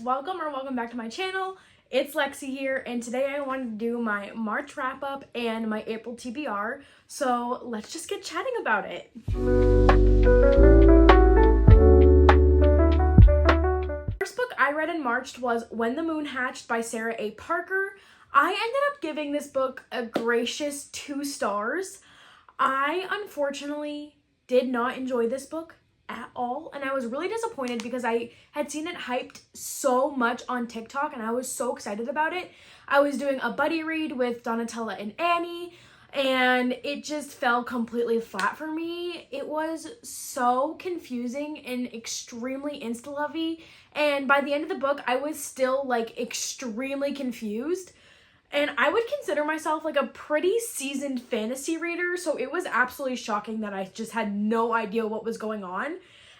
welcome back to my channel. It's Lexi here, and today I wanted to do my March wrap up and my April TBR. So let's just get chatting about it. First book I read in March was When the Moon Hatched by Sarah A. Parker. I ended up giving this book a gracious 2 stars. I unfortunately did not enjoy this book at all, and I was really disappointed because I had seen it hyped so much on TikTok and I was so excited about it. I was doing a buddy read with Donatella and Annie and it just fell completely flat for me. It was so confusing and extremely insta-lovey, and by the end of the book I was still like extremely confused. And I would consider myself like a pretty seasoned fantasy reader, so it was absolutely shocking that I just had no idea what was going on.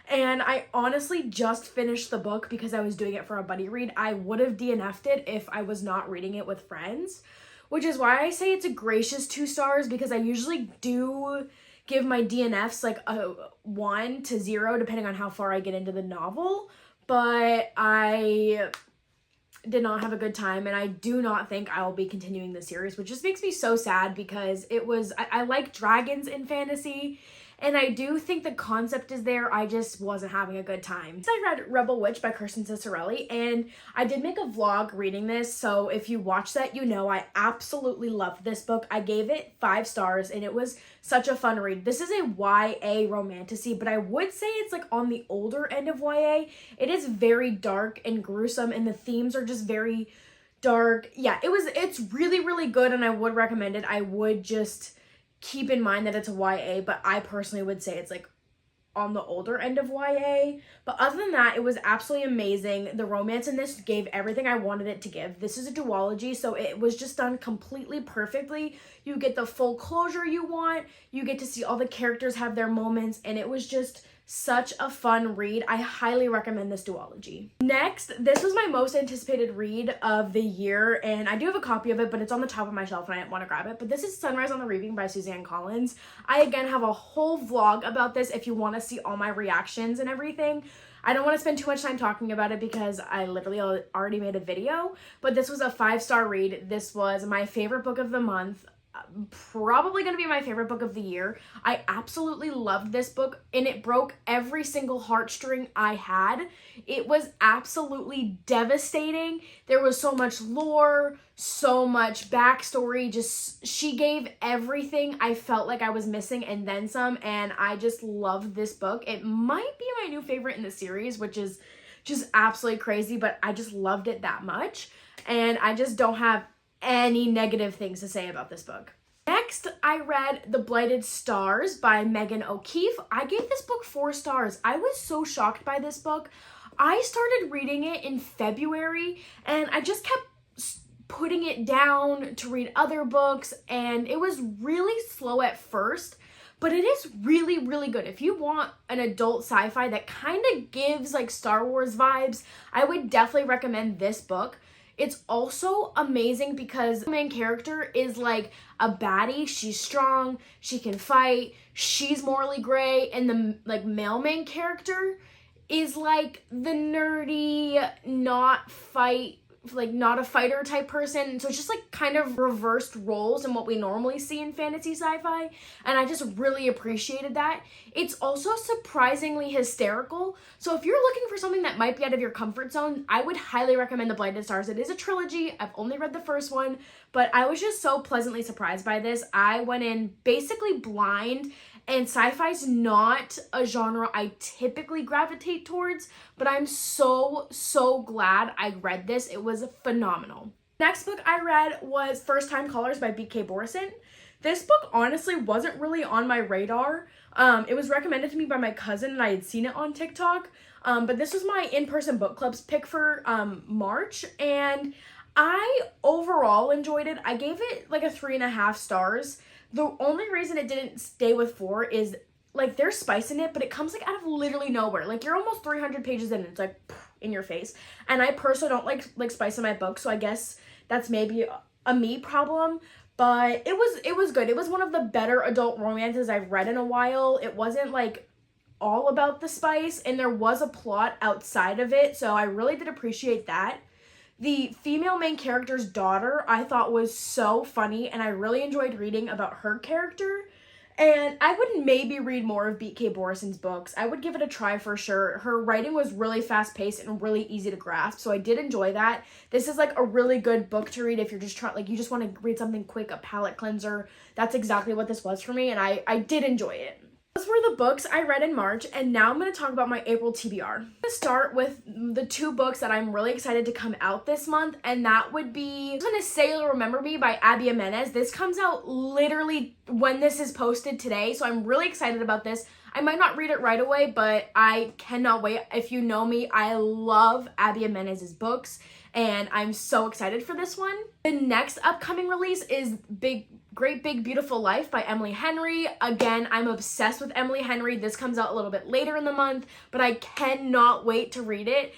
And I honestly just finished the book because I was doing it for a buddy read. I would have DNF'd it if I was not reading it with friends, which is why I say it's a gracious 2 stars, because I usually do give my DNFs like a 1 to 0 depending on how far I get into the novel. But I did not have a good time, and I do not think I will be continuing the series, which just makes me so sad because I like dragons in fantasy and I do think the concept is there. I just wasn't having a good time. So I read Rebel Witch by Kirsten Cicerelli, and I did make a vlog reading this, so if you watch that, you know I absolutely loved this book. I gave it 5 stars and it was such a fun read. This is a YA romantasy, but I would say it's like on the older end of YA. It is very dark and gruesome and the themes are just very dark. Yeah, it's really, really good and I would recommend it. I would just keep in mind that it's a YA, but I personally would say it's like on the older end of YA. But other than that, it was absolutely amazing. The romance in this gave everything I wanted it to give. This is a duology, so it was just done completely perfectly. You get the full closure you want. You get to see all the characters have their moments, and it was just such a fun read. I highly recommend this duology. Next, this was my most anticipated read of the year, and I do have a copy of it, but it's on the top of my shelf and I didn't want to grab it. But this is Sunrise on the Reaping by Suzanne Collins. I again have a whole vlog about this if you want to see all my reactions and everything. I don't want to spend too much time talking about it because I literally already made a video, but this was a 5-star read. This was my favorite book of the month. Probably going to be my favorite book of the year. I absolutely loved this book and it broke every single heartstring I had. It was absolutely devastating. There was so much lore, so much backstory. Just she gave everything I felt like I was missing and then some, and I just loved this book. It might be my new favorite in the series, which is just absolutely crazy, but I just loved it that much and I just don't have any negative things to say about this book. Next, I read The Blighted Stars by Megan O'Keefe. I gave this book 4 stars. I was so shocked by this book. I started reading it in February and I just kept putting it down to read other books, and it was really slow at first, but it is really, really good. If you want an adult sci-fi that kind of gives like Star Wars vibes, I would definitely recommend this book. It's also amazing because the main character is like a baddie. She's strong, she can fight, she's morally gray, and the like male main character is like the nerdy, not a fighter type person. So it's just like kind of reversed roles in what we normally see in fantasy sci-fi, and I just really appreciated that. It's also surprisingly hysterical, so if you're looking for something that might be out of your comfort zone, I would highly recommend The Blighted Stars. It is a trilogy. I've only read the first one, but I was just so pleasantly surprised by this. I went in basically blind, and sci-fi's not a genre I typically gravitate towards, but I'm so glad I read this. It was phenomenal. Next book I read was First Time Callers by B.K. Borison. This book honestly wasn't really on my radar. It was recommended to me by my cousin and I had seen it on TikTok, but this was my in-person book club's pick for March, and I overall enjoyed it. I gave it like a 3.5 stars. The only reason it didn't stay with 4 is like there's spice in it, but it comes like out of literally nowhere. Like you're almost 300 pages in and it's like in your face. And I personally don't like spice in my books, so I guess that's maybe a me problem. But it was good. It was one of the better adult romances I've read in a while. It wasn't like all about the spice, and there was a plot outside of it, so I really did appreciate that. The female main character's daughter I thought was so funny, and I really enjoyed reading about her character. And I would maybe read more of B.K. Borison's books. I would give it a try for sure. Her writing was really fast-paced and really easy to grasp, so I did enjoy that. This is like a really good book to read if you're just trying, like, you just want to read something quick, a palate cleanser. That's exactly what this was for me, and I did enjoy it. Those were the books I read in March, and now I'm going to talk about my April TBR. I'm going to start with the 2 books that I'm really excited to come out this month, and that would be, I'm going to say You'll Remember Me by Abby Jimenez. This comes out literally when this is posted today, so I'm really excited about this. I might not read it right away, but I cannot wait. If you know me, I love Abby Jimenez's books, and I'm so excited for this one. The next upcoming release is Great Big Beautiful Life by Emily Henry. Again, I'm obsessed with Emily Henry. This comes out a little bit later in the month, but I cannot wait to read it.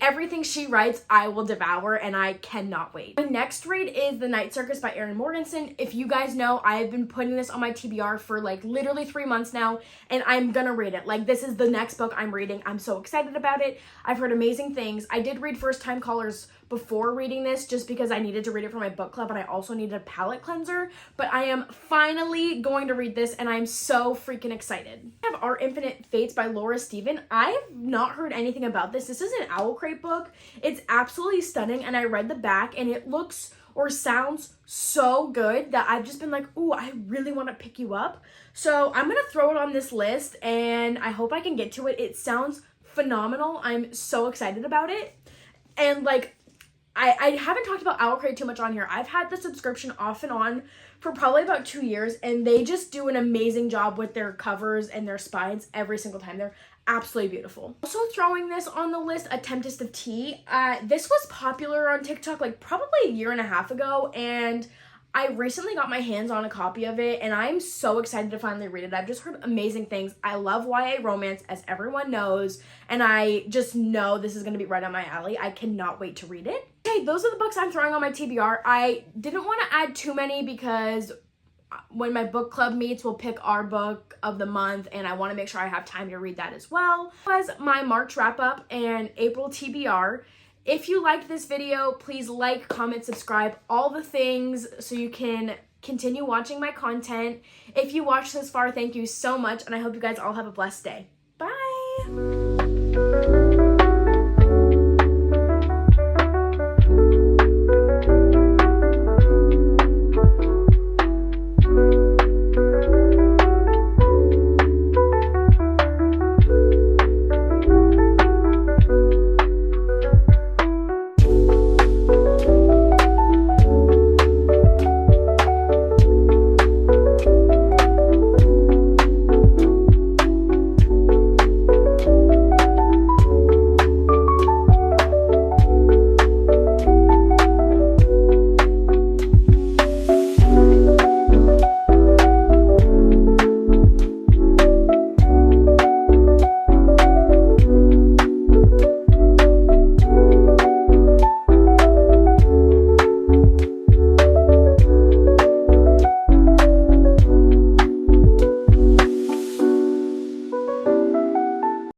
Everything she writes, I will devour, and I cannot wait. My next read is The Night Circus by Erin Morgenson. If you guys know, I've been putting this on my TBR for like literally 3 months now, and I'm gonna read it. Like, this is the next book I'm reading. I'm so excited about it. I've heard amazing things. I did read First Time Callers before reading this just because I needed to read it for my book club, and I also needed a palate cleanser, but I am finally going to read this, and I'm so freaking excited. I have Our Infinite Fates by Laura Steven. I have not heard anything about this. This is an Owl Crate book. It's absolutely stunning, and I read the back, and it looks or sounds so good that I've just been like, ooh, I really want to pick you up. So I'm gonna throw it on this list, and I hope I can get to it. It sounds phenomenal. I'm so excited about it. And like, I haven't talked about Owl Crate too much on here. I've had the subscription off and on for probably about 2 years, and they just do an amazing job with their covers and their spines every single time. They're absolutely beautiful. Also throwing this on the list, A Tempest of Tea. This was popular on TikTok like probably a year and a half ago, and I recently got my hands on a copy of it, and I'm so excited to finally read it. I've just heard amazing things. I love YA romance, as everyone knows, and I just know this is going to be right on my alley. I cannot wait to read it. Okay, those are the books I'm throwing on my TBR. I didn't want to add too many because when my book club meets, we'll pick our book of the month, and I want to make sure I have time to read that as well. That was my March wrap-up and April TBR. If you liked this video, please like, comment, subscribe, all the things so you can continue watching my content. If you watched this far, thank you so much, and I hope you guys all have a blessed day. Bye!